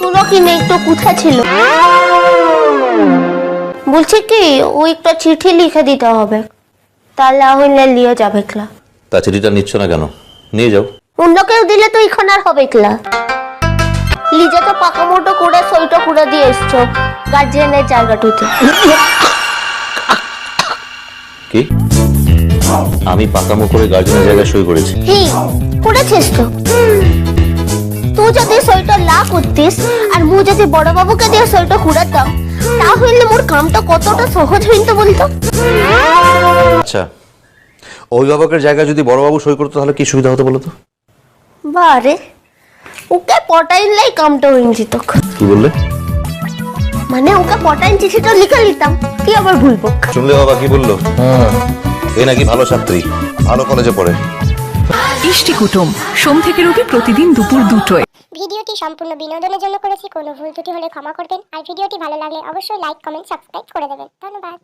তুলো কিনে একটু কোথা ছিল, বলছে কি ও একটা চিঠি লিখে দিতে হবে, তাহলে হইলে লিয়ে যাবে ক্লা। তা চিঠিটা নিচ্ছ না কেন? নিয়ে যাও। অন্য কেউ দিলে তো এখন আর হবে ক্লা। লিজে তো পাকা মোটো করে সইটা করে দিয়ে এসছো গার্জিয়ানের জায়গাটুতে। কি? আমি পাকামো করে গার্জেনের জায়গায় সই করেছি? হি করেছিস তো। তুই যদি সইটা না করতিস আর মু যদি বড় বাবুকে দিয়ে সইটা কুড়াতাম, তাহলে মোর কামটা কতটা সহজ হইতো বলতো। আচ্ছা, অভিভাবকের জায়গায় যদি বড়বাবু সই করতো তাহলে কি সুবিধা হতো বলো তো? বারে ওকে পটাইলাই কামটা হইন যেত। কি বললে? মানে ওকে পটাইন চিঠিটা লিখে নিতাম, কি আবার ভুলবো। শুনলে বাবা কি বললো? এ নাকি ভালো ছাত্রী, ভালো কলেজে পড়ে। ইষ্টি কুটুম সোম থেকে রবি প্রতিদিন দুপুর 2টায়। ভিডিওটি সম্পূর্ণ বিনোদনের জন্য করেছি, কোনো ভুল ত্রুটি হলে ক্ষমা করবেন। আর ভিডিওটি ভালো লাগলে অবশ্যই লাইক, কমেন্ট, সাবস্ক্রাইব করে দেবেন। ধন্যবাদ।